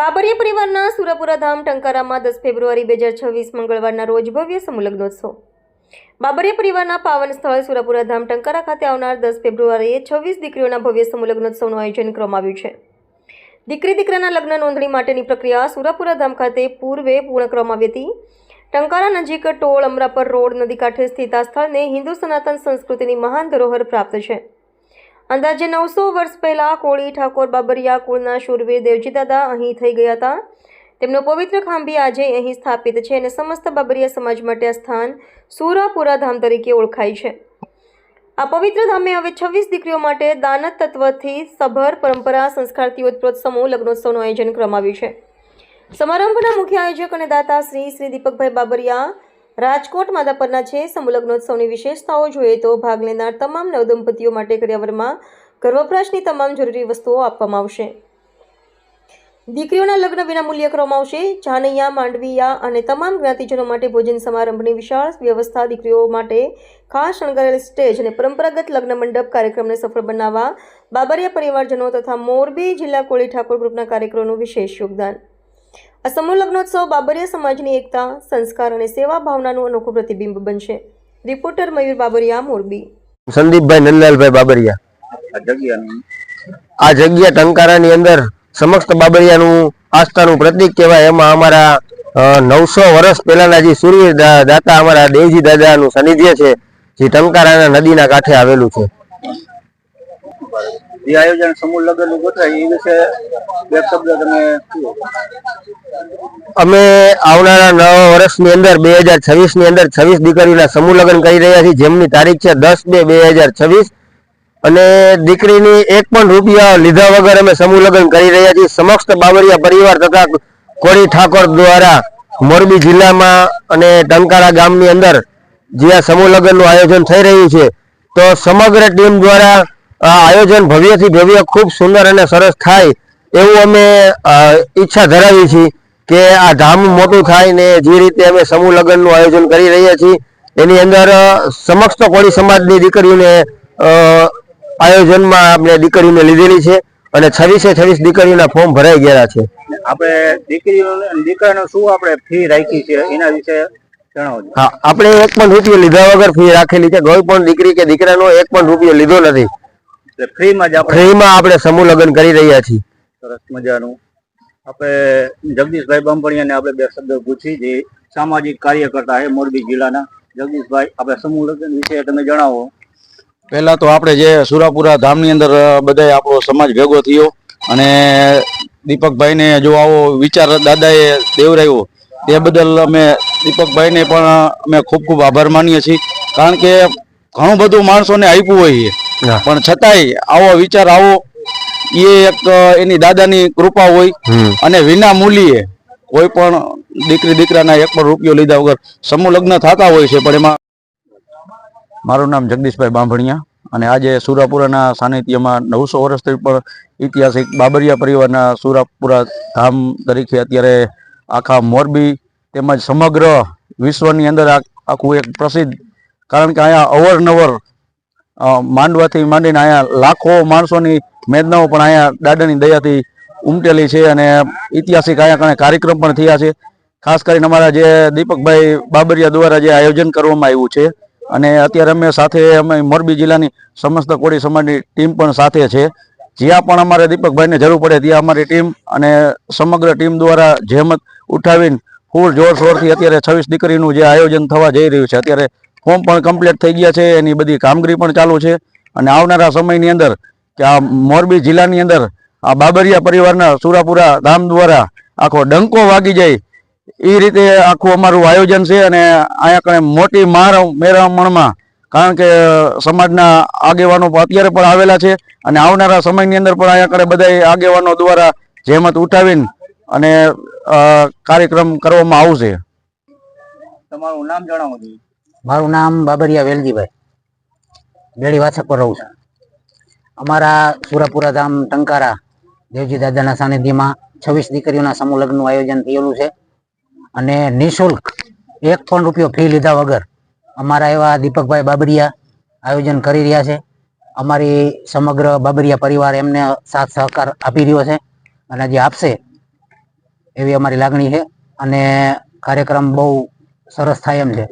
બાબરિયા પરિવારના સુરાપુરા ધામ ટંકારામાં 10 ફેબ્રુઆરી 2026 મંગળવારના રોજ ભવ્ય સમૂહ લગ્નોત્સવ. બાબરિયા પરિવારના પાવન સ્થળ સુરાપુરા ધામ ટંકારા ખાતે આવનાર 10 ફેબ્રુઆરીએ 26 દીકરીઓના ભવ્ય સમૂહ લગ્નોત્સવનું આયોજન કરવામાં આવ્યું છે. દીકરી દીકરાના લગ્ન નોંધણી માટેની પ્રક્રિયા સુરાપુરા ધામ ખાતે પૂર્વે પૂર્ણ કરવામાં આવી હતી. ટંકારા નજીક ટોળ અમરાપર રોડ નદી કાંઠે સ્થિત આ સ્થળને હિન્દુ સનાતન સંસ્કૃતિની મહાન ધરોહર પ્રાપ્ત છે. અંદાજે 900 વર્ષ પહેલા કોળી ઠાકોર બાબરિયા કુળના શૂરવીર દેવજી દાદા અહીં થઈ ગયા હતા. તેમનો પવિત્ર ખાંભી આજે અહીં સ્થાપિત છે અને સમસ્ત બાબરિયા સમાજ માટે આ સ્થાન સુરાપુરા ધામ તરીકે ઓળખાય છે. આ પવિત્ર ધામે હવે 26 દીકરીઓ માટે દાનત તત્વથી સભર પરંપરા સંસ્કારથી ઓતપ્રોત સમૂહ લગ્નોત્સવનું આયોજન કરવામાં આવ્યું છે. સમારંભના મુખ્ય આયોજક અને દાતા શ્રી દીપકભાઈ બાબરિયા રાજકોટ માધાપરના છે. સમૂહ લગ્નોત્સવની વિશેષતાઓ જોઈએ તો ભાગ લેનાર તમામ નવદંપતીઓ માટે કરિયાવરમાં ઘર વપરાશની તમામ જરૂરી વસ્તુઓ આપવામાં આવશે. દીકરીઓના લગ્ન વિનામૂલ્ય કરવામાં આવશે. જાનૈયા માંડવિયા અને તમામ જ્ઞાતિજનો માટે ભોજન સમારંભની વિશાળ વ્યવસ્થા. દીકરીઓ માટે ખાસ શણગારેલ સ્ટેજ અને પરંપરાગત લગ્ન મંડપ. કાર્યક્રમને સફળ બનાવવા બાબરિયા પરિવારજનો તથા મોરબી જિલ્લા કોળી ઠાકોર ગ્રુપના કાર્યકરોનું વિશેષ યોગદાન. આ સમૂહ લગ્નોત્સવ બાબરિયા સમાજની એકતા, સંસ્કાર અને સેવા ભાવનાનું અનોખું પ્રતિબિંબ બનશે. રિપોર્ટર મયુર બાબરિયા, મોરબી. સંદીપભાઈ નંદલાલભાઈ બાબરિયા. આ જગ્યા ટંકારાની અંદર સમસ્ત બાબરિયાનું આસ્થાનું પ્રતીક કહેવાય. એમાં અમારા 900 વર્ષ પહેલાના જે સૂર્ય દાતા અમારા દેવજી દાદાનું સાનિધ્ય છે, જે ટંકારાના નદીના કાંઠે આવેલું છે. જે આયોજન સમૂહ લગ્ન ગોઠવાય એ વિશે બે શબ્દ તમે અમે આવનારા નવા વર્ષની અંદર 2026 ની અંદર 26 દીકરીઓના સમૂહ લગ્ન કરી રહ્યા છીએ, જેમની તારીખ છે 10/2/2026 અને દીકરીની એક પણ રૂપિયા લીધા વગર અમે સમૂહ લગ્ન કરી રહ્યા છીએ. સમસ્ત બાબરિયા પરિવાર તથા કોળી ઠાકોર દ્વારા મોરબી જિલ્લામાં અને ટંકારા ગામની અંદર જે આ સમૂહ લગ્નનું આયોજન થઈ રહ્યું છે, તો સમગ્ર ટીમ દ્વારા આયોજન ભવ્યથી ભવ્ય ખૂબ સુંદર અને સરસ થાય એવું અમે ઈચ્છા ધરાવી છીએ કે આ ધામ મોટું થાય ને જે રીતે અમે સમૂહ લગ્નનું આયોજન કરી રહ્યા છીએ એની અંદર સમસ્ત કોળી સમાજની દીકરીઓને આયોજનમાં આપણે દીકરીઓને લીધેલી છે અને 26 દીકરીઓના ફોર્મ ભરાઈ ગયા છે. આપણે દીકરાનો શું આપણે ફી રાખી છે એના વિશે જણાવજો. હા, આપણે એક પણ રૂપિયો લીધા વગર ફી રાખેલી છે. કોઈ પણ દીકરી કે દીકરાનો એક પણ રૂપિયો લીધો નથી. ફ્રીમાં આપણે સમૂહ લગ્ન કરી રહ્યા છીએ. સરસ મજાનું. આપણે જગદીશભાઈ બાંભણિયાને આપણે બે શબ્દ પૂછી, જે સામાજિક કાર્યકર્તા છે મોરબી જિલ્લાના. જગદીશભાઈ, આપણે સમૂહ લગ્ન વિશે તમે જણાવો. પહેલા તો આપણે જે સુરાપુરા ધામની અંદર બધાય આપણો સમાજ ભેગો થયો અને દીપકભાઈને જો આવો વિચાર દાદાએ દેવરાયો તે બદલ અમે દીપકભાઈને પણ અમે ખૂબ ખૂબ આભાર માનીએ છીએ. કારણ કે ઘણું બધું માણસોને આપ્યું હોય પણ છતાંય આવો વિચાર આવો એ એક એની દાદાની કૃપા હોય અને વિના મૂલ્યે કોઈ પણ દીકરી દીકરાના એક પણ રૂપિયો લીધા વગર સમૂહ લગ્ન થતા હોય છે. પણ એમાં મારું નામ જગદીશભાઈ બાંભણિયા અને આજે સુરાપુરાના સાનિધ્યમાં 900 વર્ષથી પણ ઐતિહાસિક બાબરિયા પરિવારના સુરાપુરા ધામ તરીકે અત્યારે આખા મોરબી તેમજ સમગ્ર વિશ્વની અંદર આખું એક પ્રસિદ્ધ, કારણ કે અહીંયા અવરનવર માંડવાથી માંડીને અહીંયા લાખો માણસોની મેદનાઓ પણ અહીંયા દાદાની દયાથી ઉમટેલી છે અને ઐતિહાસિક અહીંયા કાર્યક્રમ પણ થયા છે. ખાસ કરીને અમારા જે દીપકભાઈ બાબરિયા દ્વારા જે આયોજન કરવામાં આવ્યું છે અને અત્યારે અમે મોરબી જિલ્લાની સમસ્ત કોળી સમાજની ટીમ પણ સાથે છે. જ્યાં પણ અમારે દીપકભાઈને જરૂર પડે ત્યાં અમારી ટીમ અને સમગ્ર ટીમ દ્વારા જહેમત ઉઠાવીને ફૂલ જોરશોરથી અત્યારે 26 દીકરીનું જે આયોજન થવા જઈ રહ્યું છે, અત્યારે ફોર્મ પણ કમ્પ્લીટ થઈ ગયા છે, એની બધી કામગીરી પણ ચાલુ છે અને આવનારા સમયની અંદર કે આ મોરબી જિલ્લાની અંદર આ બાબરિયા પરિવારના સુરાપુરા ધામ દ્વારા આખો ડંકો વાગી જાય એ રીતે આખું અમારું આયોજન છે. અને અહીંયા કણે મોટી મેરામણમાં, કારણ કે સમાજના આગેવાનો અત્યારે પણ આવેલા છે અને આવનારા સમયની અંદર પણ અહીંયા કણે બધા આગેવાનો દ્વારા જહેમત ઉઠાવીને અને કાર્યક્રમ કરવામાં આવશે. તમારું નામ જણાવો. મારું નામ બાબરિયા વેલજીભાઈ, બેડી વાછક પર રહું છું. અમારા સુરાપુરા ધામ ટંકારા દેવજી દાદાના સાનિધ્યમાં 26 દીકરીઓના સમૂહ લગ્નનું આયોજન થયેલું છે અને નિઃશુલ્ક એક પણ રૂપિયો ફી લીધા વગર અમારા એવા દીપકભાઈ બાબરિયા આયોજન કરી રહ્યા છે. અમારી સમગ્ર બાબરિયા પરિવાર એમને સાથ સહકાર આપી રહ્યો છે અને જે આપશે એવી અમારી લાગણી છે અને કાર્યક્રમ બહુ સરસ થાય એમ છે.